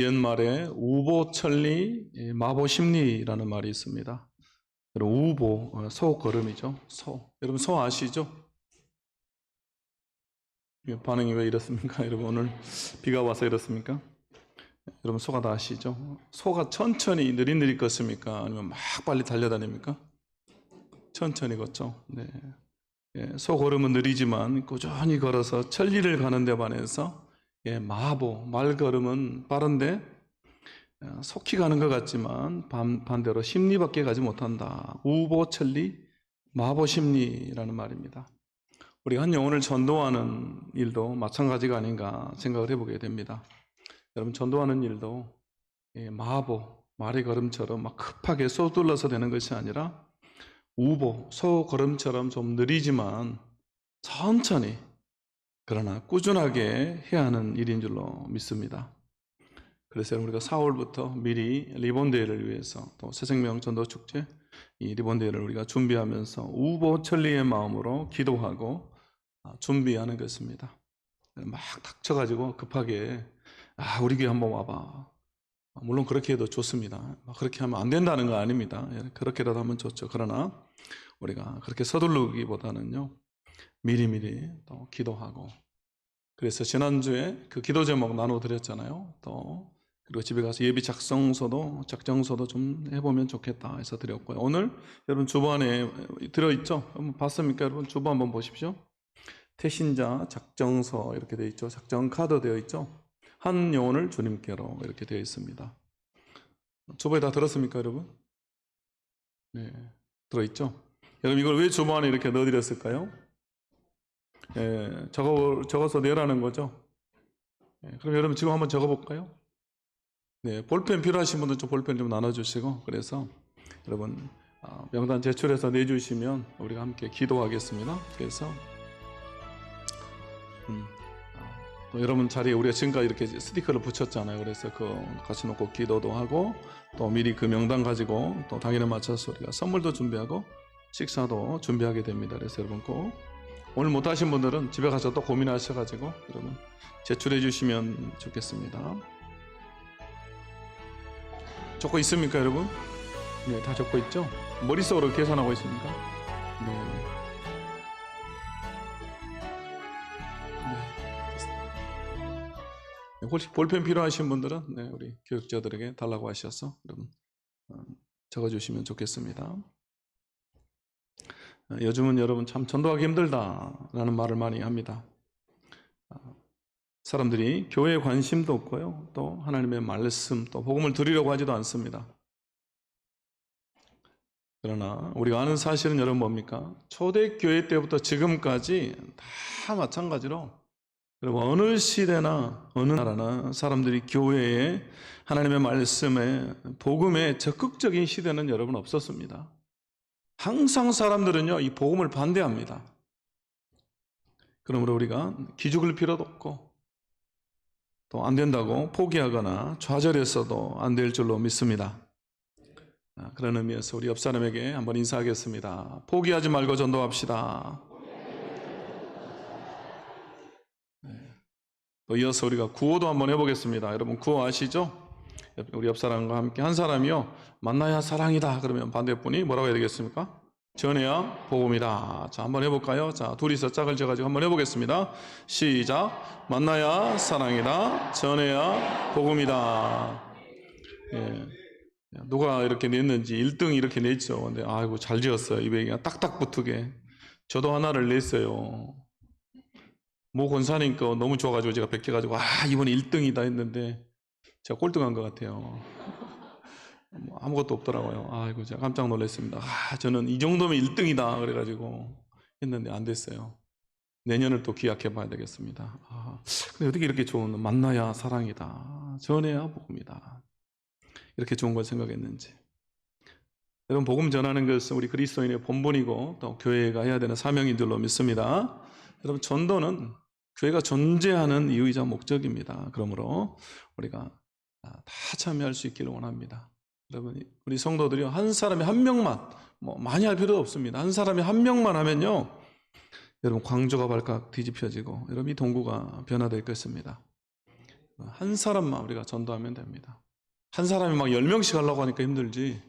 옛말에 우보천리 마보심리라는 말이 있습니다. 여러분, 우보, 소걸음이죠. 소. 여러분, 소 아시죠? 반응이 왜 이렇습니까? 여러분, 오늘 비가 와서 이렇습니까? 여러분, 소가 다 아시죠? 소가 천천히 느릿느릿 걷습니까? 아니면 막 빨리 달려다닙니까? 천천히 걷죠. 네. 소 걸음은 느리지만 꾸준히 걸어서 천리를 가는 데 반해서 마보, 말 걸음은 빠른데 속히 가는 것 같지만 반대로 심리밖에 가지 못한다. 우보천리, 마보심리라는 말입니다. 우리가 한 영혼을 전도하는 일도 마찬가지가 아닌가 생각을 해보게 됩니다. 여러분, 전도하는 일도 마보, 말의 걸음처럼 막 급하게 쏘둘러서 되는 것이 아니라 우보, 소 걸음처럼 좀 느리지만 천천히 그러나 꾸준하게 해야 하는 일인 줄로 믿습니다. 그래서 우리가 4월부터 미리 리본데이를 위해서 또 새생명 전도축제 이 리본데이를 우리가 준비하면서 우보천리의 마음으로 기도하고 준비하는 것입니다. 막 닥쳐가지고 급하게 우리 교회 한번 와봐. 물론 그렇게 해도 좋습니다. 그렇게 하면 안 된다는 거 아닙니다. 그렇게라도 하면 좋죠. 그러나 우리가 그렇게 서두르기보다는요, 미리미리 또 기도하고, 그래서 지난주에 그 기도 제목 나눠드렸잖아요. 또 그리고 집에 가서 예비 작정서도 좀 해보면 좋겠다 해서 드렸고요. 오늘 여러분 주보안에 들어있죠? 한번 봤습니까? 여러분 주보 한번 보십시오. 태신자 작정서 이렇게 되어 있죠. 작정 카드 되어 있죠. 한 영혼을 주님께로 이렇게 되어 있습니다. 주보에 다 들었습니까, 여러분? 네, 들어있죠. 여러분 이걸 왜 주보안에 이렇게 넣어드렸을까요? 적어서 내라는 거죠. 그럼 여러분 지금 한번 적어볼까요? 네, 볼펜 필요하신 분들 좀 볼펜 좀 나눠주시고, 그래서 여러분 명단 제출해서 내주시면 우리가 함께 기도하겠습니다. 그래서 또 여러분 자리에 우리가 지금까지 이렇게 스티커를 붙였잖아요. 그래서 그거 같이 놓고 기도도 하고, 또 미리 그 명단 가지고 또 당일에 맞춰서 우리가 선물도 준비하고 식사도 준비하게 됩니다. 그래서 여러분 꼭 오늘 못하신 분들은 집에 가서 또 고민하셔가지고 여러분 제출해 주시면 좋겠습니다. 적고 있습니까, 여러분? 네, 다 적고 있죠? 머릿속으로 계산하고 있습니까? 네. 혹시 볼펜 필요하신 분들은 우리 교육자들에게 달라고 하셔서 여러분 적어주시면 좋겠습니다. 요즘은 여러분 참 전도하기 힘들다라는 말을 많이 합니다. 사람들이 교회에 관심도 없고요, 또 하나님의 말씀, 또 복음을 드리려고 하지도 않습니다. 그러나 우리가 아는 사실은 여러분 뭡니까? 초대교회 때부터 지금까지 다 마찬가지로 여러분 어느 시대나 어느 나라나 사람들이 교회에 하나님의 말씀에 복음에 적극적인 시대는 여러분 없었습니다. 항상 사람들은요 이 복음을 반대합니다. 그러므로 우리가 기죽을 필요도 없고 또 안 된다고 포기하거나 좌절했어도 안 될 줄로 믿습니다. 그런 의미에서 우리 옆 사람에게 한번 인사하겠습니다. 포기하지 말고 전도합시다. 또 이어서 우리가 구호도 한번 해보겠습니다. 여러분 구호 아시죠? 우리 옆 사람과 함께 한 사람이요 만나야 사랑이다 그러면 반대분이 뭐라고 해야 되겠습니까? 전해야 복음이다. 자, 한번 해볼까요? 자, 둘이서 짝을 져가지고 한번 해보겠습니다. 시작. 만나야 사랑이다. 전해야 복음이다. 누가 이렇게 냈는지 1등 이렇게 냈죠. 근데 아이고 잘 지었어요. 입에 그냥 딱딱 붙게. 저도 하나를 냈어요. 모 권사님 거 너무 좋아가지고 제가 베껴가지고 이번에 1등이다 했는데 제가 꼴등한 것 같아요. 아무것도 없더라고요. 아이고 제가 깜짝 놀랐습니다. 저는 이 정도면 1등이다 그래가지고 했는데 안 됐어요. 내년을 또 기약해 봐야 되겠습니다. 근데 어떻게 이렇게 좋은 만나야 사랑이다. 전해야 복음이다. 이렇게 좋은 걸 생각했는지. 여러분 복음 전하는 것은 우리 그리스도인의 본분이고 또 교회가 해야 되는 사명인 줄로 믿습니다. 여러분 전도는 교회가 존재하는 이유이자 목적입니다. 그러므로 우리가 다 참여할 수 있기를 원합니다. 여러분 우리 성도들이 한 사람이 한 명만 많이 할 필요도 없습니다. 한 사람이 한 명만 하면요 여러분 광주가 발칵 뒤집혀지고 여러분 이 동구가 변화될 것입니다. 한 사람만 우리가 전도하면 됩니다. 한 사람이 막 10명씩 하려고 하니까 힘들지.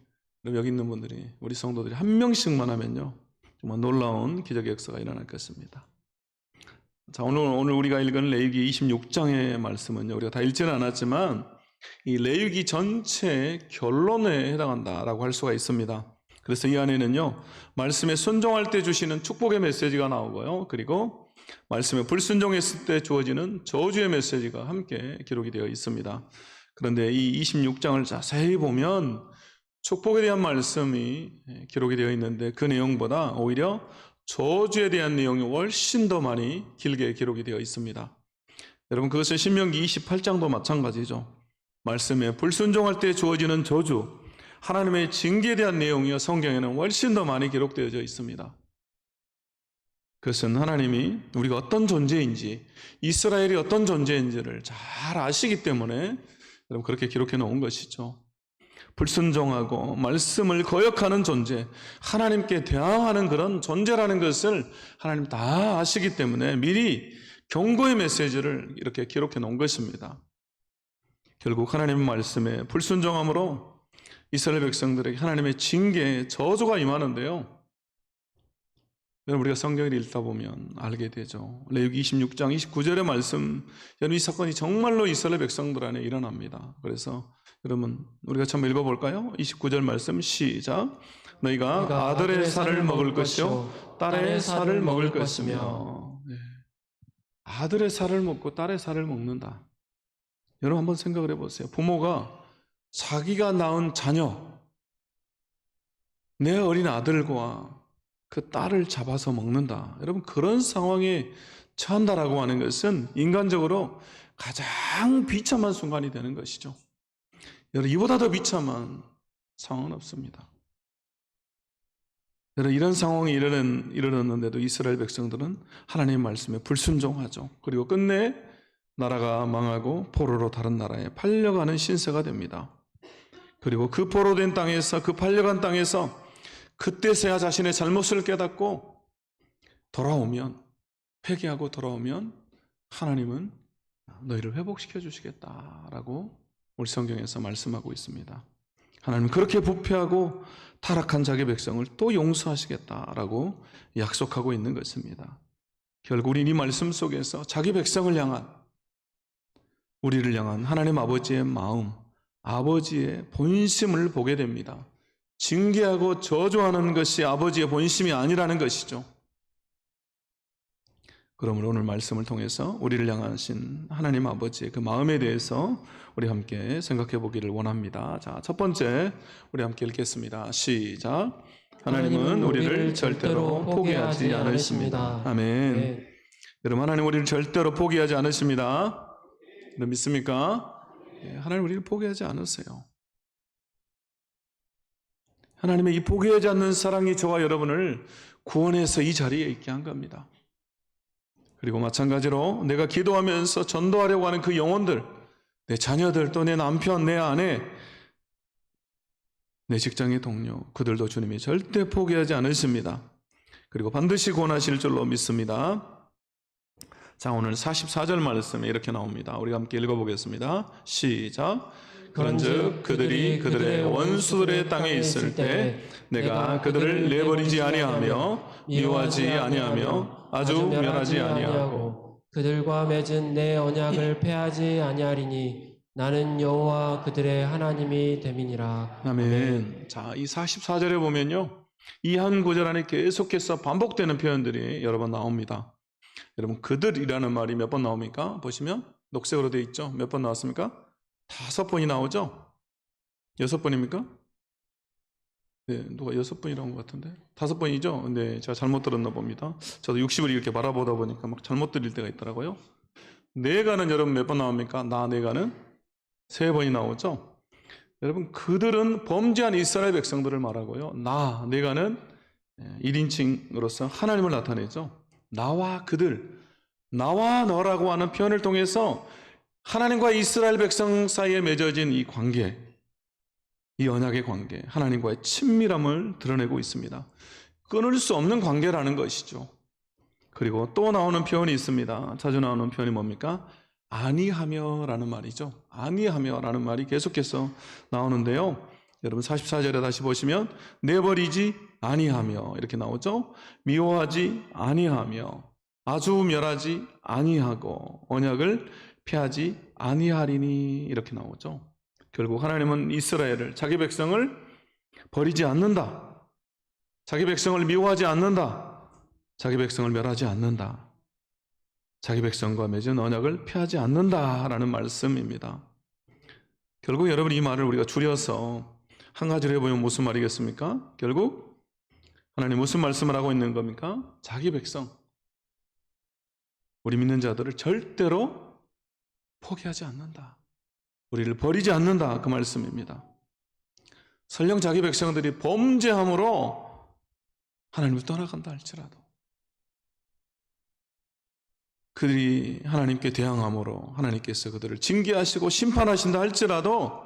그럼 여기 있는 분들이, 우리 성도들이 한 명씩만 하면요, 정말 놀라운 기적의 역사가 일어날 것입니다. 자, 오늘 우리가 읽은 레위기 26장의 말씀은요, 우리가 다 읽지는 않았지만 이 레위기 전체의 결론에 해당한다라고 할 수가 있습니다. 그래서 이 안에는요, 말씀에 순종할 때 주시는 축복의 메시지가 나오고요, 그리고 말씀에 불순종했을 때 주어지는 저주의 메시지가 함께 기록이 되어 있습니다. 그런데 이 26장을 자세히 보면 축복에 대한 말씀이 기록이 되어 있는데 그 내용보다 오히려 저주에 대한 내용이 훨씬 더 많이 길게 기록이 되어 있습니다. 여러분, 그것은 신명기 28장도 마찬가지죠. 말씀에 불순종할 때 주어지는 저주, 하나님의 징계에 대한 내용이요, 성경에는 훨씬 더 많이 기록되어져 있습니다. 그것은 하나님이 우리가 어떤 존재인지, 이스라엘이 어떤 존재인지를 잘 아시기 때문에 여러분 그렇게 기록해 놓은 것이죠. 불순종하고 말씀을 거역하는 존재, 하나님께 대항하는 그런 존재라는 것을 하나님 다 아시기 때문에 미리 경고의 메시지를 이렇게 기록해 놓은 것입니다. 결국 하나님의 말씀에 불순종함으로 이스라엘 백성들에게 하나님의 징계, 저주가 임하는데요, 여러분 우리가 성경을 읽다 보면 알게 되죠. 레위기 26장 29절의 말씀, 여러분 이 사건이 정말로 이스라엘 백성들 안에 일어납니다. 그래서 여러분 우리가 한번 읽어볼까요? 29절 말씀 시작. 너희가 아들의 살을 먹을 것이요 딸의 살을 먹을 것이며. 네. 아들의 살을 먹고 딸의 살을 먹는다. 여러분 한번 생각을 해보세요. 부모가 자기가 낳은 자녀, 내 어린 아들과 그 딸을 잡아서 먹는다. 여러분 그런 상황에 처한다라고 하는 것은 인간적으로 가장 비참한 순간이 되는 것이죠. 여러분 이보다 더 비참한 상황은 없습니다. 여러분 이런 상황이 일어났는데도 이스라엘 백성들은 하나님의 말씀에 불순종하죠. 그리고 끝내 나라가 망하고 포로로 다른 나라에 팔려가는 신세가 됩니다. 그리고 그 포로된 땅에서, 그 팔려간 땅에서 그때서야 자신의 잘못을 깨닫고 돌아오면, 회개하고 돌아오면 하나님은 너희를 회복시켜 주시겠다라고 우리 성경에서 말씀하고 있습니다. 하나님은 그렇게 부패하고 타락한 자기 백성을 또 용서하시겠다라고 약속하고 있는 것입니다. 결국 우리 이 말씀 속에서 자기 백성을 향한, 우리를 향한 하나님 아버지의 마음, 아버지의 본심을 보게 됩니다. 징계하고 저주하는 것이 아버지의 본심이 아니라는 것이죠. 그러므로 오늘 말씀을 통해서 우리를 향하신 하나님 아버지의 그 마음에 대해서 우리 함께 생각해 보기를 원합니다. 자, 첫 번째 우리 함께 읽겠습니다. 시작. 하나님은 우리를 절대로 포기하지 않으십니다. 아멘. 네. 여러분 하나님 우리를 절대로 포기하지 않으십니다. 여러분 믿습니까? 하나님 우리를 포기하지 않으세요. 하나님의 이 포기하지 않는 사랑이 저와 여러분을 구원해서 이 자리에 있게 한 겁니다. 그리고 마찬가지로 내가 기도하면서 전도하려고 하는 그 영혼들, 내 자녀들, 또 내 남편, 내 아내, 내 직장의 동료, 그들도 주님이 절대 포기하지 않으십니다. 그리고 반드시 구원하실 줄로 믿습니다. 자, 오늘 44절 말씀에 이렇게 나옵니다. 우리가 함께 읽어보겠습니다. 시작. 그런즉 그들이 그들의 원수들의 땅에 있을 때 내가 그들을 내버리지 아니하며 미워하지 아니하며 아주 멸하지 아니하고 그들과 맺은 내 언약을 패하지 아니하리니 나는 여호와 그들의 하나님이 됨이니라. 아멘. 자, 이 44절에 보면요, 이 한 구절 안에 계속해서 반복되는 표현들이 여러 번 나옵니다. 여러분 그들이라는 말이 몇 번 나옵니까? 보시면 녹색으로 되어 있죠. 몇 번 나왔습니까? 5번이 나오죠? 6번입니까? 네, 누가 6번이라고 한 것 같은데 5번이죠? 네, 제가 잘못 들었나 봅니다. 저도 60을 이렇게 바라보다 보니까 막 잘못 들릴 때가 있더라고요. 내가는 여러분 몇 번 나옵니까? 내가는 3번이 나오죠? 여러분 그들은 범죄한 이스라엘 백성들을 말하고요, 내가는 1인칭으로서 하나님을 나타내죠. 나와 그들, 나와 너라고 하는 표현을 통해서 하나님과 이스라엘 백성 사이에 맺어진 이 관계, 이 언약의 관계, 하나님과의 친밀함을 드러내고 있습니다. 끊을 수 없는 관계라는 것이죠. 그리고 또 나오는 표현이 있습니다. 자주 나오는 표현이 뭡니까? 아니하며라는 말이죠. 아니하며라는 말이 계속해서 나오는데요. 여러분 44절에 다시 보시면 내버리지 아니하며 이렇게 나오죠. 미워하지 아니하며 아주 멸하지 아니하고 언약을 폐하지 아니하리니 이렇게 나오죠. 결국 하나님은 이스라엘을 자기 백성을 버리지 않는다. 자기 백성을 미워하지 않는다. 자기 백성을 멸하지 않는다. 자기 백성과 맺은 언약을 폐하지 않는다라는 말씀입니다. 결국 여러분 이 말을 우리가 줄여서 한 가지로 해보면 무슨 말이겠습니까? 결국 하나님 무슨 말씀을 하고 있는 겁니까? 자기 백성, 우리 믿는 자들을 절대로 포기하지 않는다. 우리를 버리지 않는다. 그 말씀입니다. 설령 자기 백성들이 범죄함으로 하나님을 떠나간다 할지라도 그들이 하나님께 대항함으로 하나님께서 그들을 징계하시고 심판하신다 할지라도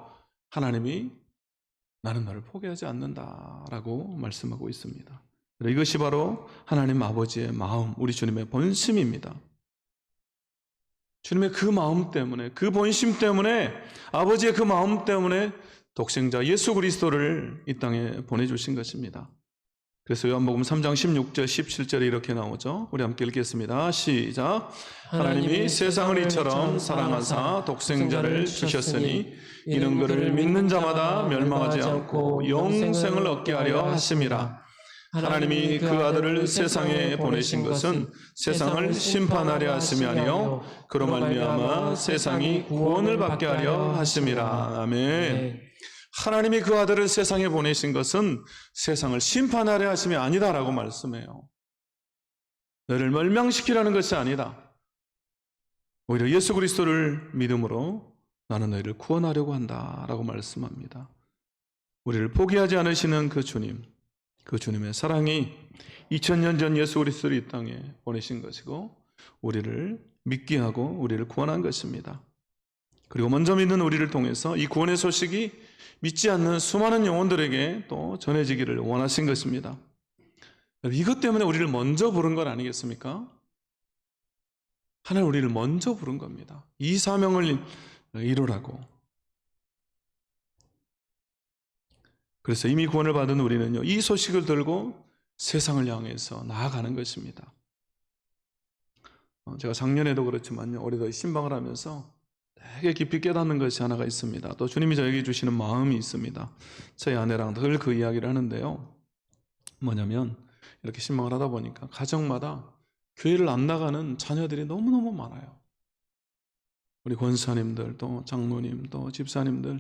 하나님이 나는 너를 포기하지 않는다라고 말씀하고 있습니다. 이것이 바로 하나님 아버지의 마음, 우리 주님의 본심입니다. 주님의 그 마음 때문에, 그 본심 때문에, 아버지의 그 마음 때문에 독생자 예수 그리스도를 이 땅에 보내주신 것입니다. 그래서 요한복음 3장 16절 17절에 이렇게 나오죠. 우리 함께 읽겠습니다. 시작. 하나님이 세상을 이처럼 사랑하사 독생자를 주셨으니 이는 그를 믿는 자마다 멸망하지 않고 영생을 얻게 하려 하심이라. 하나님이 그 아들을 세상에 보내신 것은 세상을 심판하려 하심이 아니요 그로 말미암아 세상이 구원을 받게 하려 하심이라. 아멘. 하나님이 그 아들을 세상에 보내신 것은 세상을 심판하려 하심이 아니다라고 말씀해요. 너를 멸망시키라는 것이 아니다. 오히려 예수 그리스도를 믿음으로 나는 너희를 구원하려고 한다라고 말씀합니다. 우리를 포기하지 않으시는 그 주님, 그 주님의 사랑이 2000년 전 예수 그리스도를 이 땅에 보내신 것이고 우리를 믿게 하고 우리를 구원한 것입니다. 그리고 먼저 믿는 우리를 통해서 이 구원의 소식이 믿지 않는 수많은 영혼들에게 또 전해지기를 원하신 것입니다. 이것 때문에 우리를 먼저 부른 건 아니겠습니까? 하나님 우리를 먼저 부른 겁니다. 이 사명을 이루라고. 그래서 이미 구원을 받은 우리는요, 이 소식을 들고 세상을 향해서 나아가는 것입니다. 제가 작년에도 그렇지만요, 올해도 신방을 하면서 되게 깊이 깨닫는 것이 하나가 있습니다. 또 주님이 저에게 주시는 마음이 있습니다. 저희 아내랑 늘 그 이야기를 하는데요. 뭐냐면 이렇게 신방을 하다 보니까 가정마다 교회를 안 나가는 자녀들이 너무너무 많아요. 우리 권사님들, 또 장로님, 또 집사님들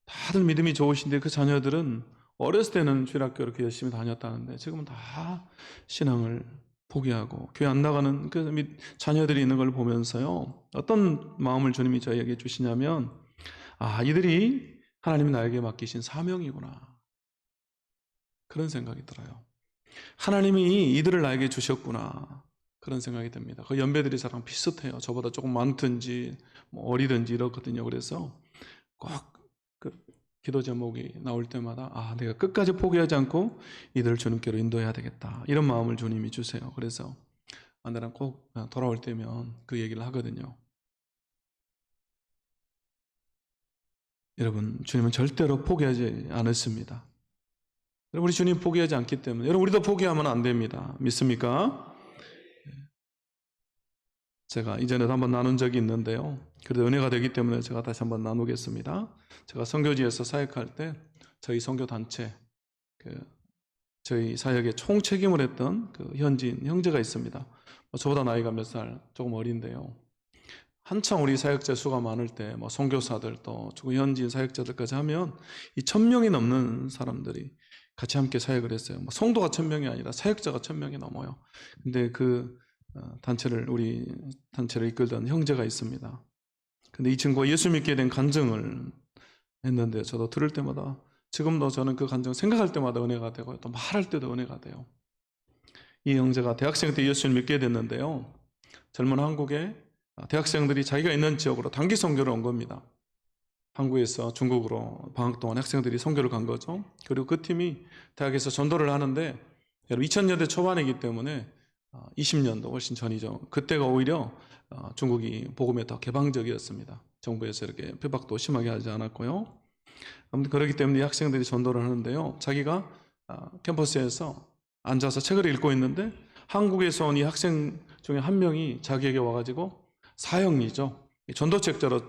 다들 믿음이 좋으신데 그 자녀들은 어렸을 때는 주일학교 이렇게 열심히 다녔다는데 지금은 다 신앙을 포기하고 교회 안 나가는 그 자녀들이 있는 걸 보면서요, 어떤 마음을 주님이 저에게 주시냐면, 아, 이들이 하나님이 나에게 맡기신 사명이구나, 그런 생각이 들어요. 하나님이 이들을 나에게 주셨구나, 그런 생각이 듭니다. 그 연배들이 저랑 비슷해요. 저보다 조금 많든지 뭐 어리든지 이렇거든요. 그래서 꼭 그 기도 제목이 나올 때마다 아, 내가 끝까지 포기하지 않고 이들을 주님께로 인도해야 되겠다, 이런 마음을 주님이 주세요. 그래서 아내랑 꼭 돌아올 때면 그 얘기를 하거든요. 여러분, 주님은 절대로 포기하지 않으십니다. 우리 주님 포기하지 않기 때문에 여러분, 우리도 포기하면 안 됩니다. 믿습니까? 제가 이전에도 한번 나눈 적이 있는데요, 그래도 은혜가 되기 때문에 제가 다시 한번 나누겠습니다. 제가 선교지에서 사역할 때 저희 선교단체, 저희 사역의 총책임을 했던 그 현지인 형제가 있습니다. 저보다 나이가 몇 살 조금 어린데요, 한창 우리 사역자 수가 많을 때 선교사들 또 현지인 사역자들까지 하면 이 1000명이 넘는 사람들이 같이 함께 사역을 했어요. 성도가 1000명이 아니라 사역자가 1000명이 넘어요. 근데 그 우리 단체를 이끌던 형제가 있습니다. 근데 이 친구가 예수 믿게 된 간증을 했는데 저도 들을 때마다, 지금도 저는 그 간증 생각할 때마다 은혜가 되고 또 말할 때도 은혜가 돼요. 이 형제가 대학생 때 예수를 믿게 됐는데요, 젊은 한국에 대학생들이 자기가 있는 지역으로 단기 선교를 온 겁니다. 한국에서 중국으로 방학 동안 학생들이 선교를 간 거죠. 그리고 그 팀이 대학에서 전도를 하는데, 여러분 2000년대 초반이기 때문에 20년도 훨씬 전이죠. 그때가 오히려 중국이 복음에 더 개방적이었습니다. 정부에서 이렇게 핍박도 심하게 하지 않았고요. 아무튼 그렇기 때문에 이 학생들이 전도를 하는데요. 자기가 캠퍼스에서 앉아서 책을 읽고 있는데 한국에서 온 이 학생 중에 한 명이 자기에게 와가지고 사형리죠. 전도책자로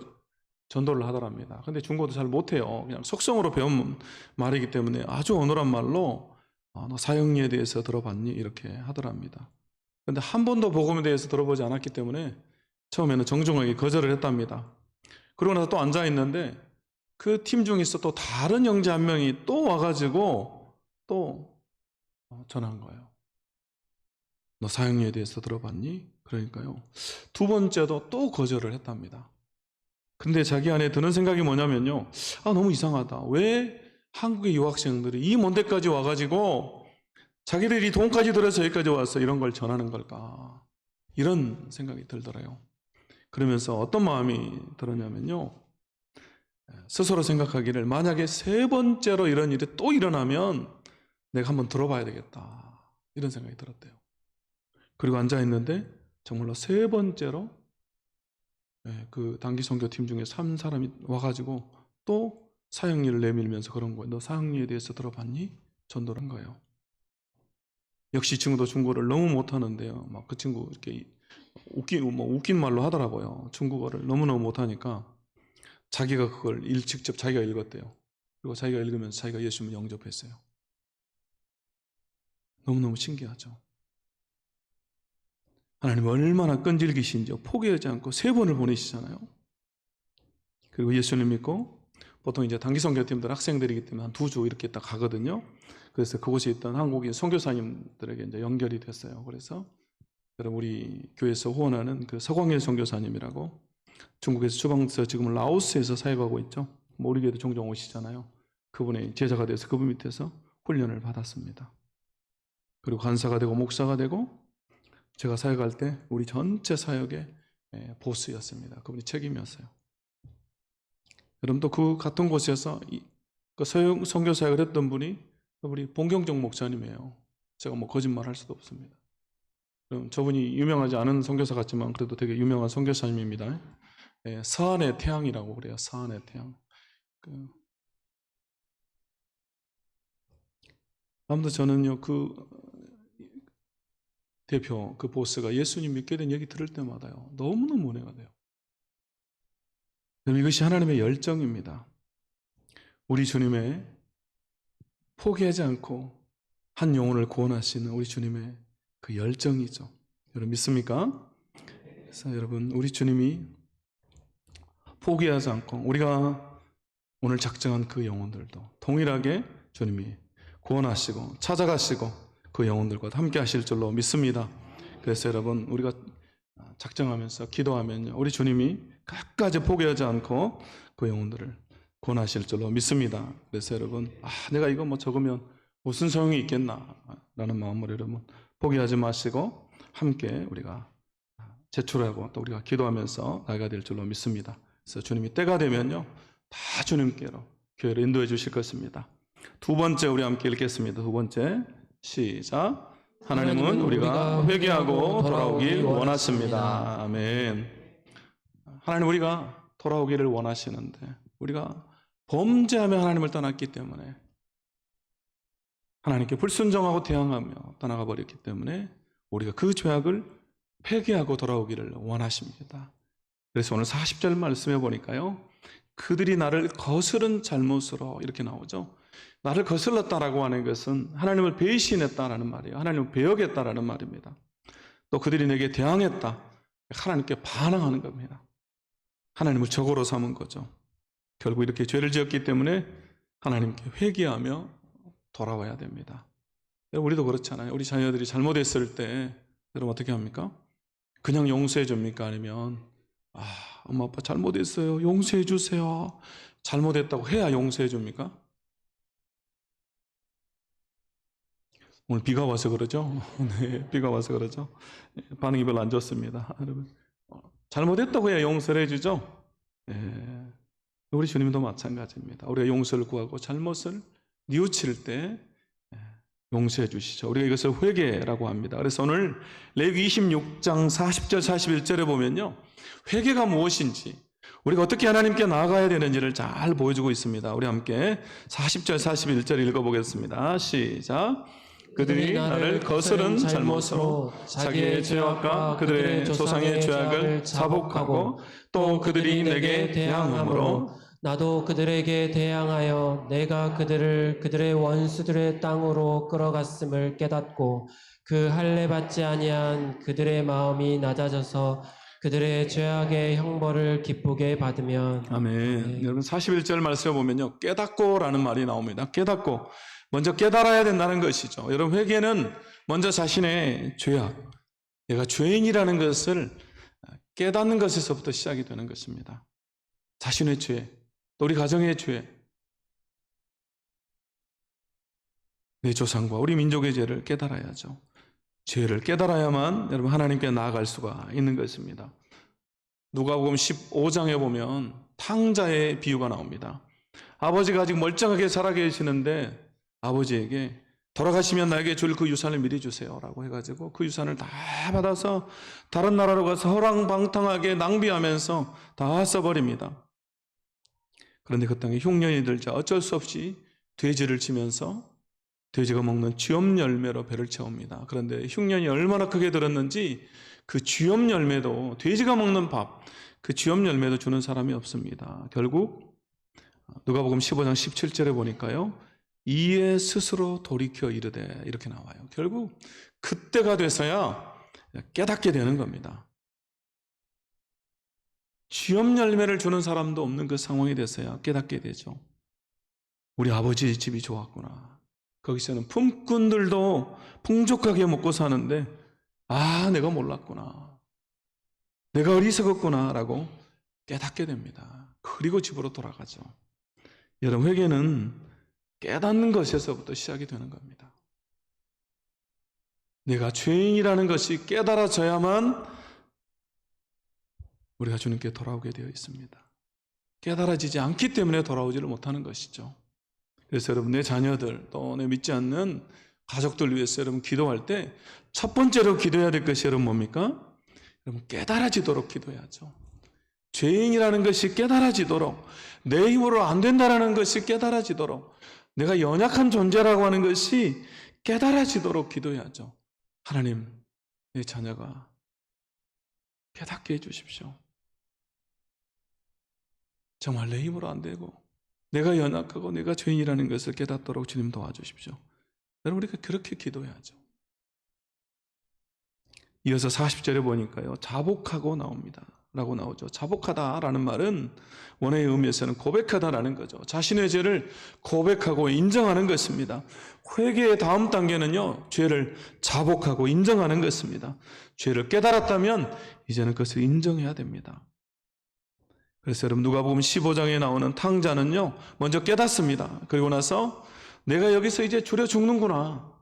전도를 하더랍니다. 근데 중국어도 잘 못해요. 그냥 속성으로 배운 말이기 때문에 아주 어눌한 말로 너 사형리에 대해서 들어봤니? 이렇게 하더랍니다. 근데 한 번도 복음에 대해서 들어보지 않았기 때문에 처음에는 정중하게 거절을 했답니다. 그러고 나서 또 앉아 있는데 그 팀 중에서 또 다른 형제 한 명이 또 와가지고 또 전한 거예요. 너 사형리에 대해서 들어봤니? 그러니까요. 두 번째도 또 거절을 했답니다. 근데 자기 안에 드는 생각이 뭐냐면요. 너무 이상하다. 왜 한국의 유학생들이 이 먼 데까지 와가지고 자기들이 돈까지 들여서 여기까지 와서 이런 걸 전하는 걸까? 이런 생각이 들더래요. 그러면서 어떤 마음이 들었냐면요. 스스로 생각하기를 만약에 세 번째로 이런 일이 또 일어나면 내가 한번 들어봐야 되겠다. 이런 생각이 들었대요. 그리고 앉아있는데 정말로 세 번째로 그 단기 선교팀 중에 3사람이 와가지고 또 사형리를 내밀면서 그런 거예요. 너 사형리에 대해서 들어봤니? 전도를 한 거예요. 역시 이 친구도 중국어를 너무 못하는데요. 막 그 친구 이렇게 웃긴 말로 하더라고요. 중국어를 너무너무 못하니까 자기가 그걸 직접 자기가 읽었대요. 그리고 자기가 읽으면서 자기가 예수님을 영접했어요. 너무너무 신기하죠. 하나님 얼마나 끈질기신지요. 포기하지 않고 3번을 보내시잖아요. 그리고 예수님 믿고 보통 이제 단기 선교팀들 학생들이기 때문에 한 2주 이렇게 딱 가거든요. 그래서 그곳에 있던 한국인 선교사님들에게 이제 연결이 됐어요. 그래서 여러분 우리 교회에서 후원하는 그 서광일 선교사님이라고 중국에서 추방돼서 지금 라오스에서 사역하고 있죠. 뭐 우리 교회도 종종 오시잖아요. 그분의 제자가 돼서 그분 밑에서 훈련을 받았습니다. 그리고 간사가 되고 목사가 되고 제가 사역할 때 우리 전체 사역의 보스였습니다. 그분이 책임이었어요. 여러분도 그 같은 곳에서 그 선교 사역을 했던 분이 우리 봉경정 목사님이에요. 제가 뭐 거짓말할 수도 없습니다. 저분이 유명하지 않은 선교사 같지만 그래도 되게 유명한 선교사님입니다. 서안의 태양이라고 그래요. 서안의 태양. 아무튼 저는요 그 대표 그 보스가 예수님 믿게 된 얘기 들을 때마다요 너무너무 은혜가 돼요. 이것이 하나님의 열정입니다. 우리 주님의 포기하지 않고 한 영혼을 구원하시는 우리 주님의 그 열정이죠. 여러분 믿습니까? 그래서 여러분 우리 주님이 포기하지 않고 우리가 오늘 작정한 그 영혼들도 동일하게 주님이 구원하시고 찾아가시고 그 영혼들과 함께 하실 줄로 믿습니다. 그래서 여러분 우리가 작정하면서 기도하면 우리 주님이 끝까지 포기하지 않고 그 영혼들을 구원하실 줄로 믿습니다. 그래서 여러분 내가 이거 뭐 적으면 무슨 소용이 있겠나 라는 마음으로 여러분 포기하지 마시고 함께 우리가 제출하고 또 우리가 기도하면서 나아가야 될 줄로 믿습니다. 그래서 주님이 때가 되면요 다 주님께로 교회를 인도해 주실 것입니다. 두 번째 우리 함께 읽겠습니다. 두 번째 시작. 하나님은 우리가 회개하고 돌아오길 원하십니다. 아멘. 하나님 우리가 돌아오기를 원하시는데 우리가 범죄하며 하나님을 떠났기 때문에 하나님께 불순종하고 대항하며 떠나가 버렸기 때문에 우리가 그 죄악을 회개하고 돌아오기를 원하십니다. 그래서 오늘 40절 말씀해 보니까요 그들이 나를 거스른 잘못으로 이렇게 나오죠. 나를 거슬렀다라고 하는 것은 하나님을 배신했다라는 말이에요. 하나님을 배역했다라는 말입니다. 또 그들이 내게 대항했다. 하나님께 반항하는 겁니다. 하나님을 적으로 삼은 거죠. 결국 이렇게 죄를 지었기 때문에 하나님께 회개하며 돌아와야 됩니다. 우리도 그렇잖아요. 우리 자녀들이 잘못했을 때 여러분 어떻게 합니까? 그냥 용서해 줍니까? 아니면 엄마 아빠 잘못했어요. 용서해 주세요. 잘못했다고 해야 용서해 줍니까? 오늘 비가 와서 그러죠? 네, 비가 와서 그러죠? 반응이 별로 안 좋습니다. 여러분, 잘못했다고 해야 용서를 해주죠? 네, 우리 주님도 마찬가지입니다. 우리가 용서를 구하고 잘못을 뉘우칠 때 용서해 주시죠. 우리가 이것을 회개라고 합니다. 그래서 오늘 레위기 26장 40절 41절에 보면요, 회개가 무엇인지, 우리가 어떻게 하나님께 나아가야 되는지를 잘 보여주고 있습니다. 우리 함께 40절 41절 읽어보겠습니다. 시작. 그들이 나를 거스른 잘못으로 자기의 죄악과 그들의 조상의 죄악을 자복하고 또 그들이 내게 대항함으로 나도 그들에게 대항하여 내가 그들을 그들의 원수들의 땅으로 끌어갔음을 깨닫고 그 할례 받지 아니한 그들의 마음이 낮아져서 그들의 죄악의 형벌을 기쁘게 받으면. 아멘. 여러분 41절 말씀을 보면요, 깨닫고라는 말이 나옵니다. 깨닫고, 먼저 깨달아야 된다는 것이죠. 여러분, 회개는 먼저 자신의 죄악, 내가 죄인이라는 것을 깨닫는 것에서부터 시작이 되는 것입니다. 자신의 죄, 또 우리 가정의 죄, 내 조상과 우리 민족의 죄를 깨달아야죠. 죄를 깨달아야만 여러분 하나님께 나아갈 수가 있는 것입니다. 누가복음 15장에 보면 탕자의 비유가 나옵니다. 아버지가 아직 멀쩡하게 살아계시는데 아버지에게 돌아가시면 나에게 줄 그 유산을 미리 주세요 라고 해가지고 그 유산을 다 받아서 다른 나라로 가서 허랑방탕하게 낭비하면서 다 써버립니다. 그런데 그 땅에 흉년이 들자 어쩔 수 없이 돼지를 치면서 돼지가 먹는 쥐엄 열매로 배를 채웁니다. 그런데 흉년이 얼마나 크게 들었는지 그 쥐엄 열매도, 돼지가 먹는 밥, 그 쥐엄 열매도 주는 사람이 없습니다. 결국 누가복음 15장 17절에 보니까요, 이에 스스로 돌이켜 이르되 이렇게 나와요. 결국 그때가 돼서야 깨닫게 되는 겁니다. 쥐엄 열매를 주는 사람도 없는 그 상황이 돼서야 깨닫게 되죠. 우리 아버지 집이 좋았구나. 거기서는 품꾼들도 풍족하게 먹고 사는데 내가 몰랐구나. 내가 어리석었구나 라고 깨닫게 됩니다. 그리고 집으로 돌아가죠. 여러분, 회개는 깨닫는 것에서부터 시작이 되는 겁니다. 내가 죄인이라는 것이 깨달아져야만 우리가 주님께 돌아오게 되어 있습니다. 깨달아지지 않기 때문에 돌아오지를 못하는 것이죠. 그래서 여러분, 내 자녀들 또 내 믿지 않는 가족들 위해서 여러분 기도할 때 첫 번째로 기도해야 될 것이 여러분 뭡니까? 여러분, 깨달아지도록 기도해야죠. 죄인이라는 것이 깨달아지도록, 내 힘으로 안 된다라는 것이 깨달아지도록, 내가 연약한 존재라고 하는 것이 깨달아지도록 기도해야죠. 하나님, 내 자녀가 깨닫게 해주십시오. 정말 내 힘으로 안 되고 내가 연약하고 내가 죄인이라는 것을 깨닫도록 주님 도와주십시오. 여러분, 우리가 그렇게 기도해야죠. 이어서 40절에 보니까요, 자복하고 나옵니다. 라고 나오죠. 자복하다라는 말은 원어의 의미에서는 고백하다라는 거죠. 자신의 죄를 고백하고 인정하는 것입니다. 회개의 다음 단계는요, 죄를 자복하고 인정하는 것입니다. 죄를 깨달았다면 이제는 그것을 인정해야 됩니다. 그래서 여러분, 누가복음 15장에 나오는 탕자는요, 먼저 깨닫습니다. 그리고 나서 내가 여기서 이제 줄여 죽는구나,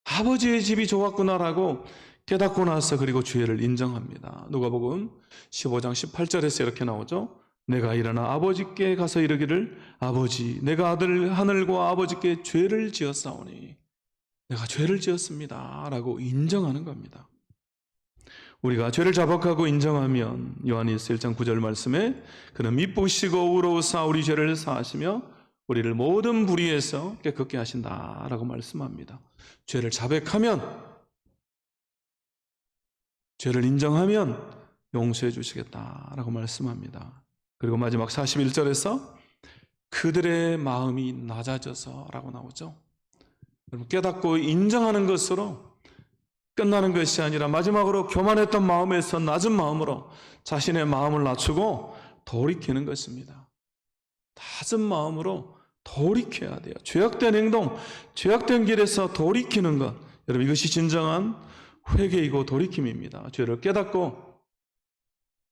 아버지의 집이 좋았구나라고 깨닫고 나서 그리고 죄를 인정합니다. 누가복음 15장 18절에서 이렇게 나오죠. 내가 일어나 아버지께 가서 이르기를, 아버지, 내가 아들 하늘과 아버지께 죄를 지었사오니, 내가 죄를 지었습니다 라고 인정하는 겁니다. 우리가 죄를 자복하고 인정하면 요한일서 1장 9절 말씀에 그는 미쁘시고 의로우사 우리 죄를 사하시며 우리를 모든 불의에서 깨끗게 하신다라고 말씀합니다. 죄를 자백하면, 죄를 인정하면 용서해 주시겠다라고 말씀합니다. 그리고 마지막 41절에서 그들의 마음이 낮아져서 라고 나오죠. 여러분, 깨닫고 인정하는 것으로 끝나는 것이 아니라 마지막으로 교만했던 마음에서 낮은 마음으로 자신의 마음을 낮추고 돌이키는 것입니다. 낮은 마음으로 돌이켜야 돼요. 죄악된 행동, 죄악된 길에서 돌이키는 것, 여러분, 이것이 진정한 회개이고 돌이킴입니다. 죄를 깨닫고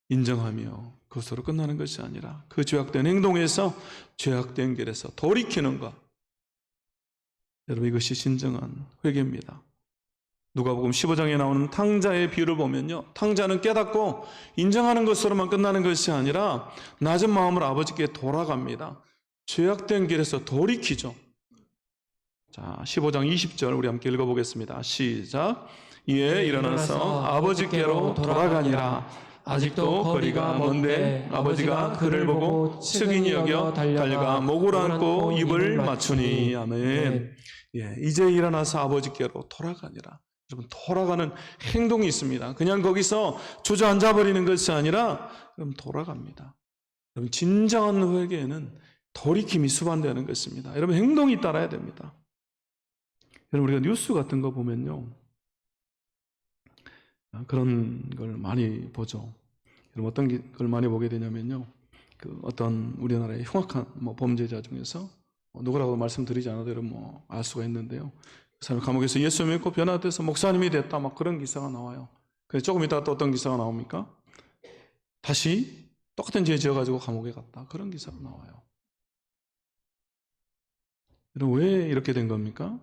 인정하며 그것으로 끝나는 것이 아니라 그 죄악된 행동에서, 죄악된 길에서 돌이키는 것, 여러분, 이것이 진정한 회개입니다. 누가복음 15장에 나오는 탕자의 비유를 보면요, 탕자는 깨닫고 인정하는 것으로만 끝나는 것이 아니라 낮은 마음으로 아버지께 돌아갑니다. 죄악된 길에서 돌이키죠. 자, 15장 20절 우리 함께 읽어보겠습니다. 시작. 이에 일어나서 아버지께로 돌아가니라. 아직도 거리가 먼데 아버지가 그를 보고 측은히 여겨 달려가 목을 안고 입을 맞추니. 아멘. 예, 이제 일어나서 아버지께로 돌아가니라. 여러분, 돌아가는 행동이 있습니다. 그냥 거기서 주저앉아 버리는 것이 아니라 그럼 돌아갑니다. 여러분, 진정한 회개에는 돌이킴이 수반되는 것입니다. 여러분, 행동이 따라야 됩니다. 여러분, 우리가 뉴스 같은 거 보면요, 그런 걸 많이 보죠. 여러분, 어떤 걸 많이 보게 되냐면요, 그 어떤 우리나라의 흉악한 범죄자 중에서 누구라고 말씀드리지 않아도 여러분 알 수가 있는데요. 그 사람이 감옥에서 예수 믿고 변화돼서 목사님이 됐다, 막 그런 기사가 나와요. 그래서 조금 이따가 또 어떤 기사가 나옵니까? 다시 똑같은 죄 지어가지고 감옥에 갔다, 그런 기사가 나와요. 여러분, 왜 이렇게 된 겁니까?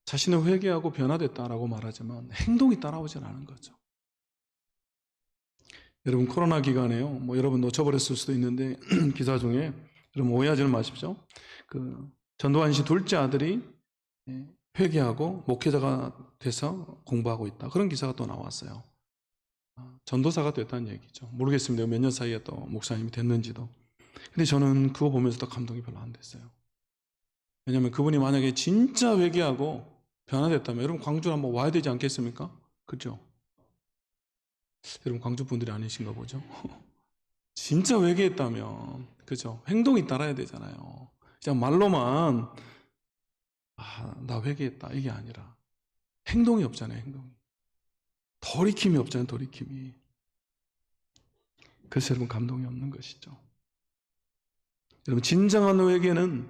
자신은 회개하고 변화됐다라고 말하지만 행동이 따라오질 않은 거죠. 여러분, 코로나 기간에요, 여러분 놓쳐버렸을 수도 있는데 기사 중에, 여러분 오해하지는 마십시오. 그 전도환 씨 둘째 아들이 회개하고 목회자가 돼서 공부하고 있다, 그런 기사가 또 나왔어요. 전도사가 됐다는 얘기죠. 모르겠습니다. 몇 년 사이에 또 목사님이 됐는지도. 근데 저는 그거 보면서도 감동이 별로 안 됐어요. 왜냐하면 그분이 만약에 진짜 회개하고 변화됐다면 여러분 광주를 한번 와야 되지 않겠습니까? 그죠? 여러분 광주 분들이 아니신가 보죠? 진짜 회개했다면, 그죠? 행동이 따라야 되잖아요. 그냥 말로만 나 회개했다 이게 아니라 행동이 없잖아요. 행동이. 돌이킴이 없잖아요. 돌이킴이. 그래서 여러분 감동이 없는 것이죠. 여러분, 진정한 회개는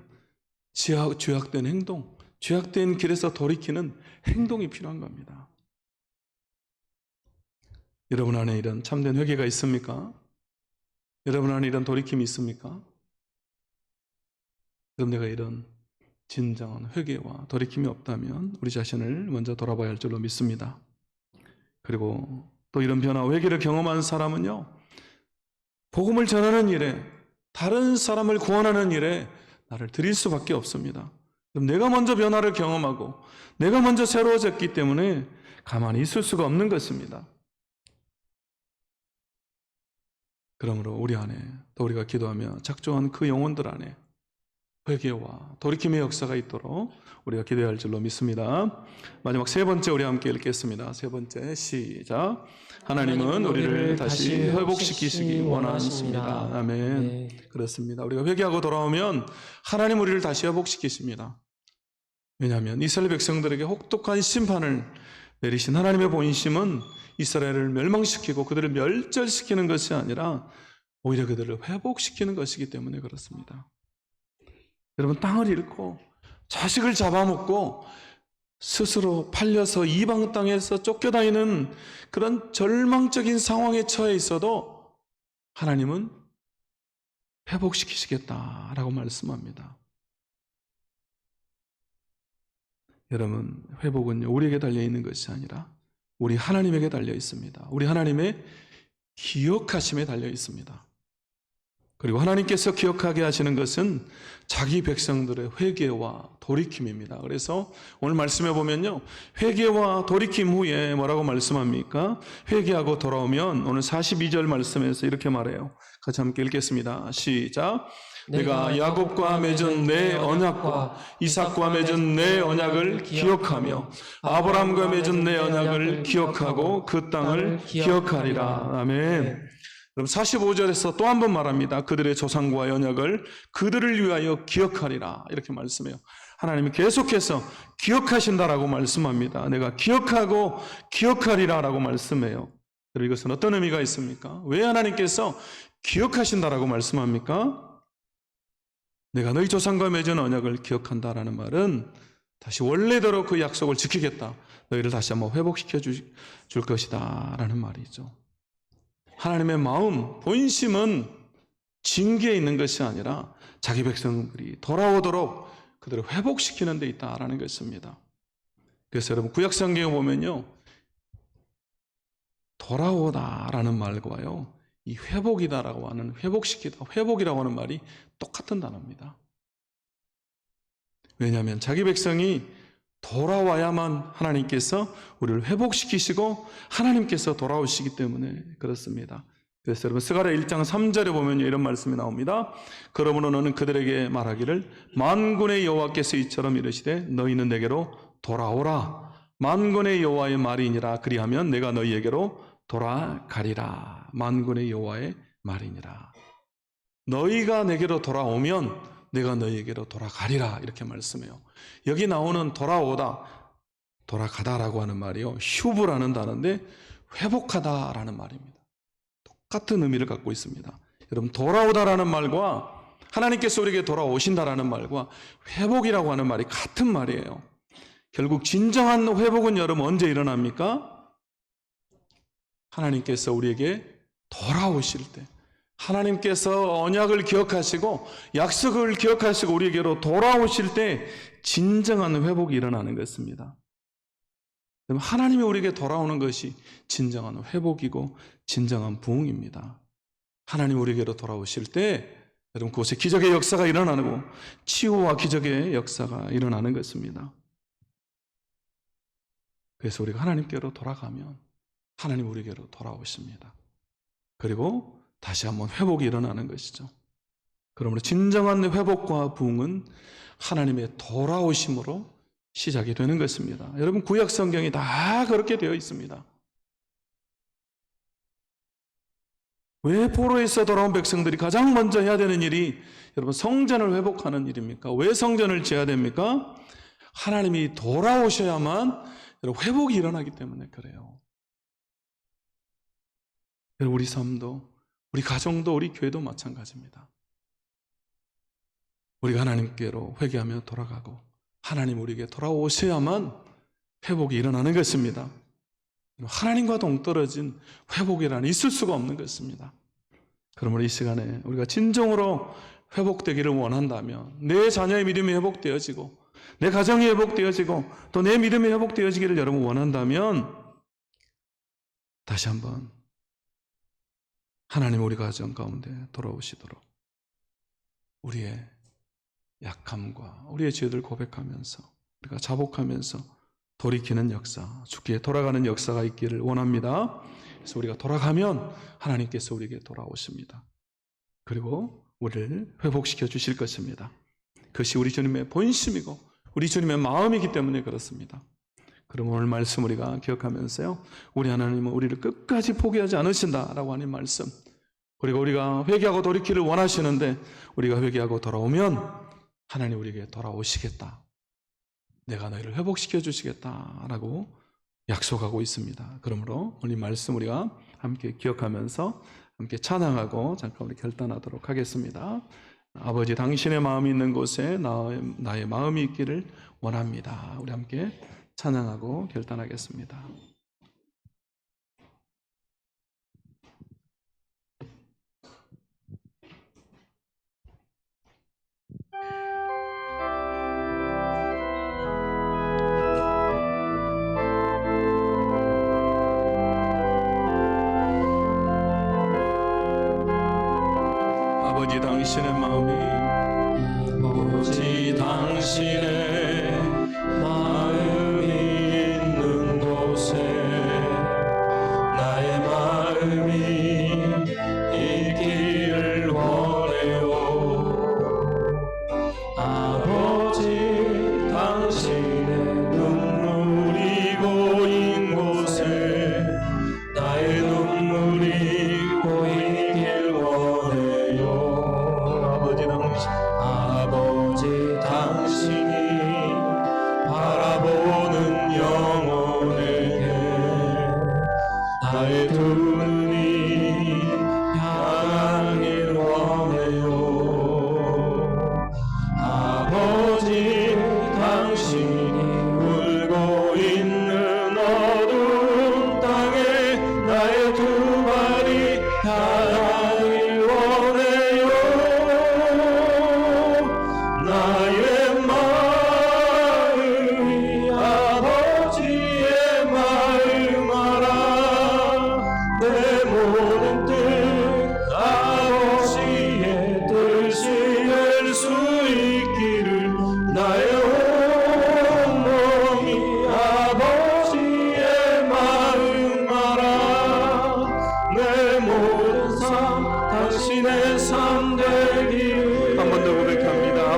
죄악된 행동, 죄악된 길에서 돌이키는 행동이 필요한 겁니다. 여러분 안에 이런 참된 회개가 있습니까? 여러분 안에 이런 돌이킴이 있습니까? 그럼 내가 이런 진정한 회개와 돌이킴이 없다면 우리 자신을 먼저 돌아봐야 할 줄로 믿습니다. 그리고 또 이런 변화, 회개를 경험한 사람은요, 복음을 전하는 일에, 다른 사람을 구원하는 일에 나를 드릴 수밖에 없습니다. 그럼 내가 먼저 변화를 경험하고 내가 먼저 새로워졌기 때문에 가만히 있을 수가 없는 것입니다. 그러므로 우리 안에, 또 우리가 기도하며 작정한 그 영혼들 안에 회개와 돌이킴의 역사가 있도록 우리가 기도해야 할 줄로 믿습니다. 마지막 세 번째 우리 함께 읽겠습니다. 세 번째, 시작. 하나님은 우리를 다시 회복시키시기 원하십니다. 아멘. 네. 그렇습니다. 우리가 회개하고 돌아오면 하나님 우리를 다시 회복시키십니다. 왜냐하면 이스라엘 백성들에게 혹독한 심판을 내리신 하나님의 본심은 이스라엘을 멸망시키고 그들을 멸절시키는 것이 아니라 오히려 그들을 회복시키는 것이기 때문에 그렇습니다. 여러분, 땅을 잃고 자식을 잡아먹고 스스로 팔려서 이방 땅에서 쫓겨다니는 그런 절망적인 상황에 처해 있어도 하나님은 회복시키시겠다라고 말씀합니다. 여러분, 회복은요, 우리에게 달려있는 것이 아니라 우리 하나님에게 달려 있습니다. 우리 하나님의 기억하심에 달려 있습니다. 그리고 하나님께서 기억하게 하시는 것은 자기 백성들의 회개와 돌이킴입니다. 그래서 오늘 말씀해 보면요, 회개와 돌이킴 후에 뭐라고 말씀합니까? 회개하고 돌아오면 오늘 42절 말씀에서 이렇게 말해요. 같이 함께 읽겠습니다. 시작. 내가 야곱과 맺은 내 언약과 이삭과 맺은 내 언약을 기억하며 아브라함과 맺은 내 언약을 기억하고 그 땅을 기억하리라. 아멘. 그럼 45절에서 또 한 번 말합니다. 그들의 조상과의 언약을 그들을 위하여 기억하리라, 이렇게 말씀해요. 하나님이 계속해서 기억하신다라고 말씀합니다. 내가 기억하고 기억하리라라고 말씀해요. 그리고 이것은 어떤 의미가 있습니까? 왜 하나님께서 기억하신다라고 말씀합니까? 내가 너희 조상과 맺은 언약을 기억한다라는 말은 다시 원래대로 그 약속을 지키겠다, 너희를 다시 한번 회복시켜 줄 것이다 라는 말이죠. 하나님의 마음, 본심은 징계에 있는 것이 아니라 자기 백성들이 돌아오도록 그들을 회복시키는 데 있다라는 것입니다. 그래서 여러분, 구약성경에 보면요, 돌아오다라는 말과요, 이 회복이다라고 하는, 회복시키다, 회복이라고 하는 말이 똑같은 단어입니다. 왜냐하면 자기 백성이 돌아와야만 하나님께서 우리를 회복시키시고 하나님께서 돌아오시기 때문에 그렇습니다. 그래서 여러분 스가랴 1장 3절에 보면 이런 말씀이 나옵니다. 그러므로 너는 그들에게 말하기를 만군의 여호와께서 이처럼 이르시되 너희는 내게로 돌아오라. 만군의 여호와의 말이니라. 그리하면 내가 너희에게로 돌아가리라. 만군의 여호와의 말이니라. 너희가 내게로 돌아오면 내가 너희에게로 돌아가리라. 이렇게 말씀해요. 여기 나오는 돌아오다, 돌아가다라고 하는 말이요, 휴브라는 단어인데 회복하다라는 말입니다. 똑같은 의미를 갖고 있습니다. 여러분, 돌아오다라는 말과 하나님께서 우리에게 돌아오신다라는 말과 회복이라고 하는 말이 같은 말이에요. 결국 진정한 회복은 여러분 언제 일어납니까? 하나님께서 우리에게 돌아오실 때, 하나님께서 언약을 기억하시고 약속을 기억하시고 우리에게로 돌아오실 때 진정한 회복이 일어나는 것입니다. 하나님이 우리에게 돌아오는 것이 진정한 회복이고 진정한 부흥입니다. 하나님 우리에게로 돌아오실 때 여러분 그곳에 기적의 역사가 일어나고 치유와 기적의 역사가 일어나는 것입니다. 그래서 우리가 하나님께로 돌아가면 하나님 우리에게로 돌아오십니다. 그리고 다시 한번 회복이 일어나는 것이죠. 그러므로 진정한 회복과 부흥은 하나님의 돌아오심으로 시작이 되는 것입니다. 여러분 구약 성경이 다 그렇게 되어 있습니다. 왜 포로에서 돌아온 백성들이 가장 먼저 해야 되는 일이 여러분 성전을 회복하는 일입니까? 왜 성전을 지어야 됩니까? 하나님이 돌아오셔야만 여러분 회복이 일어나기 때문에 그래요. 여러분 우리 삶도, 우리 가정도, 우리 교회도 마찬가지입니다. 우리가 하나님께로 회개하며 돌아가고 하나님 우리에게 돌아오셔야만 회복이 일어나는 것입니다. 하나님과 동떨어진 회복이라는 있을 수가 없는 것입니다. 그러므로 이 시간에 우리가 진정으로 회복되기를 원한다면 내 자녀의 믿음이 회복되어지고 내 가정이 회복되어지고 또 내 믿음이 회복되어지기를 여러분 원한다면 다시 한번 하나님 우리 가정 가운데 돌아오시도록 우리의 약함과 우리의 죄를 고백하면서 우리가 자복하면서 돌이키는 역사, 주께 돌아가는 역사가 있기를 원합니다. 그래서 우리가 돌아가면 하나님께서 우리에게 돌아오십니다. 그리고 우리를 회복시켜 주실 것입니다. 그것이 우리 주님의 본심이고 우리 주님의 마음이기 때문에 그렇습니다. 그럼 오늘 말씀 우리가 기억하면서요, 우리 하나님은 우리를 끝까지 포기하지 않으신다라고 하는 말씀, 그리고 우리가 회개하고 돌이키를 원하시는데 우리가 회개하고 돌아오면 하나님 우리에게 돌아오시겠다, 내가 너희를 회복시켜 주시겠다라고 약속하고 있습니다. 그러므로 오늘 이 말씀 우리가 함께 기억하면서 함께 찬양하고 잠깐 우리 결단하도록 하겠습니다. 아버지, 당신의 마음이 있는 곳에 나의 마음이 있기를 원합니다. 우리 함께 찬양하고 결단하겠습니다. 아버지, 당신의 마음이, 아버지 당신의 마음이 있는 곳에 나의 마음이 있기를 원해요. 아버지 당신의 눈물이 고인 곳에 나의 눈물이 고이길 원해요. 아버지 당신이 바라보는 영혼에게 나의 두 눈이 향하길 원해요. 아버지 당신이 울고 있는 어두운 땅에 나의 두 발이 닿길 원해요.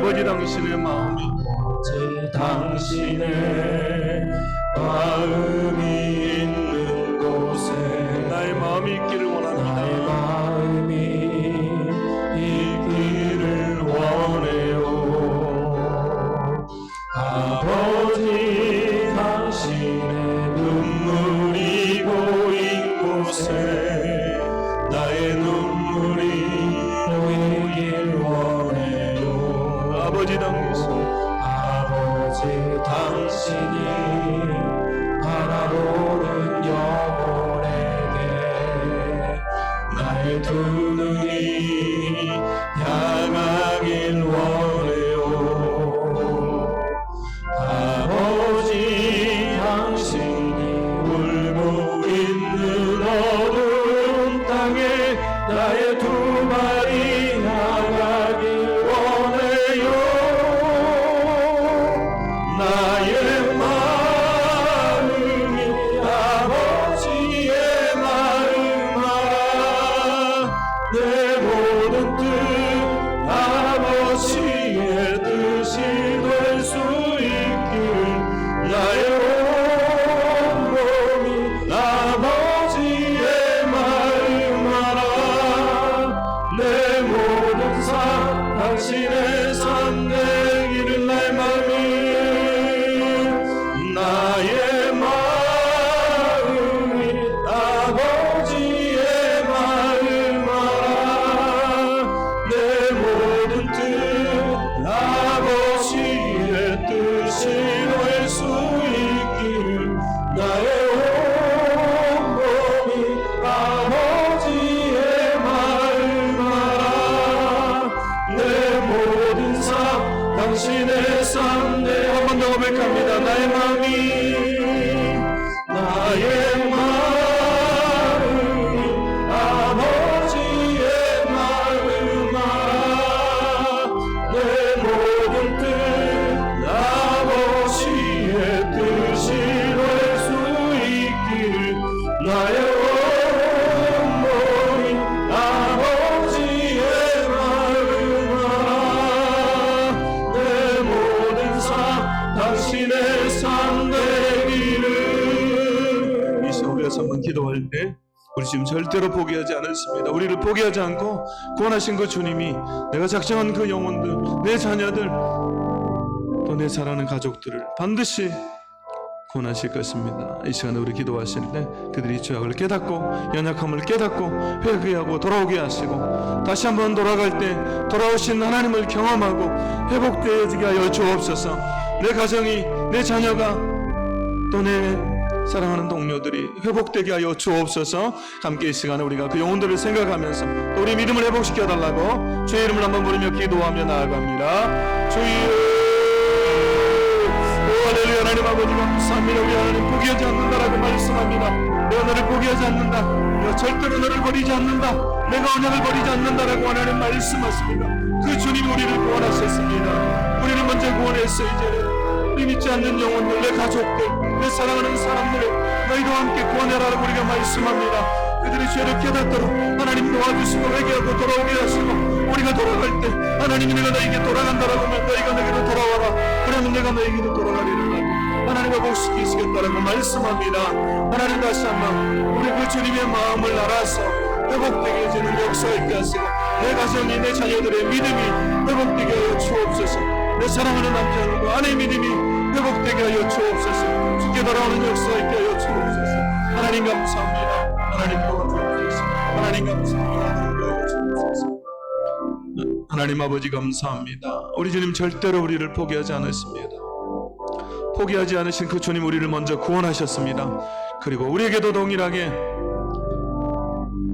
아버지 당신의 마음이 당신의 마음이 있는 곳에 나의 마음이 있기를 원합니다. 나의 마음이 있기를 원해요. 아버지 당신의 눈물이 고인 곳에 나의 눈물이 고이길 원해요. 아버지 당신이 바라보는 영혼에게 나의 두 눈이 향하길 원해요. 아버지 당신이 울고 있는 어두운 땅에 나의 두 발이 향하길 원해요. 나의 마음이 아버지의 마음 알아 내 모든 뜻 아버지의 뜻이 될 수 있길 나의 온몸이 아버지의 마음 알아 내 모든 삶 당신의 삶 되기를 나의 마음이 나의 마음이 아버지의 마음 알아 내 모든 뜻 아버지의 뜻이 될 수 있기를 나의 온몸이 아버지의 마음 알아 내 모든 삶 당신의 삶 내 한 번 더 고백합니다. 나의 마음이 아버지의 마음 알아 내 모든 뜻 아버지의 뜻이 될 수 있기를 나의 온몸이 아버지의 마음 알아 내 모든 삶 당신의 삶 되기를. 이 시간 우리가 한번 기도할 때 우리 지금 절대로 포기하지 않았습니다. 우리를 포기하지 않고 구원하신 그 주님이 내가 작정한 그 영혼들, 내 자녀들, 또 내 사랑하는 가족들을 반드시 구원하실 것입니다. 이 시간에 우리 기도하실 때 그들이 죄악을 깨닫고 연약함을 깨닫고 회개하고 돌아오게 하시고 다시 한번 돌아갈 때 돌아오신 하나님을 경험하고 회복되어지게 하여 주옵소서. 내 가정이, 내 자녀가, 또 내 사랑하는 동료들이 회복되게 하여 주옵소서. 함께 이 시간에 우리가 그 영혼들을 생각하면서 또 우리 믿음을 회복시켜 달라고 주의 이름을 한번 부르며 기도하며 나아갑니다. 주여, 할렐루야. 하나님 아버지 감사합니다. 우리 하나님 포기하지 않는다라고 말씀합니다. 내가 너를 포기하지 않는다, 내가 절대로 너를 버리지 않는다, 내가 언약을 버리지 않는다라고 하나님 말씀하십니다. 그 주님이 우리를 구원하셨습니다. 우리를 먼저 구원했어. 이제는 우리 믿지 않는 영혼들, 내 가족들, 내 사랑하는 사람들을 너희도 함께 구원해라라고 우리가 말씀합니다. 그들의 죄를 깨닫도록 하나님 도와주시고 회개하고 돌아오게 하시고 우리가 돌아갈 때 하나님이 내가 너에게 돌아간다라고 하면 너희가 내게로 돌아와라. 그러면 내가 너에게로 돌아가리라. 하나님과 복시키시겠다라고 말씀합니다. 하나님 다시 한번 우리 그 주님의 마음을 알아서 회복되게 해주는 역사 있게 하시고 내 가정이, 내 자녀들의 믿음이 회복되게 하여 주옵소서. 내 사랑하는 남편과 아내의 믿음이 회복되게 하여 주옵소서. 주께 돌아오는 역사 있게 하여 주옵소서. 하나님 감사합니다. 하나님 도와주옵소서. 하나님 감사합니다. 하나님 도와주옵소서. 하나님 아버지 감사합니다. 우리 주님 절대로 우리를 포기하지 않으십니다. 포기하지 않으신 그 주님 우리를 먼저 구원하셨습니다. 그리고 우리에게도 동일하게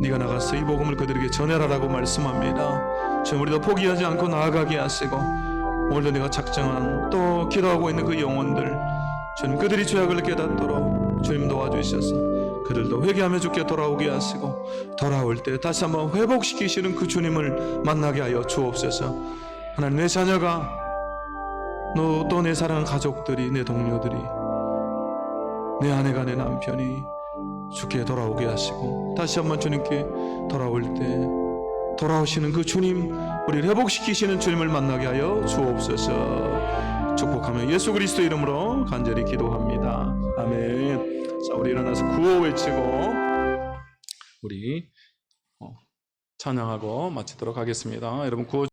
네가 나가서 이 복음을 그들에게 전해라라고 말씀합니다. 주님 우리도 포기하지 않고 나아가게 하시고 오늘도 내가 작정한 또 기도하고 있는 그 영혼들 주님 그들이 죄악을 깨닫도록 주님 도와주셔서 그들도 회개하며 주께 돌아오게 하시고 돌아올 때 다시 한번 회복시키시는 그 주님을 만나게 하여 주옵소서. 하나님 내 자녀가 또 내 사랑하는 가족들이 내 동료들이 내 아내가 내 남편이 주께 돌아오게 하시고 다시 한번 주님께 돌아올 때 돌아오시는 그 주님, 우리를 회복시키시는 주님을 만나게 하여 주옵소서. 축복하며 예수 그리스도 이름으로 간절히 기도합니다. 아멘. 자, 우리 일어나서 구호 외치고 우리 찬양하고 마치도록 하겠습니다. 여러분 구호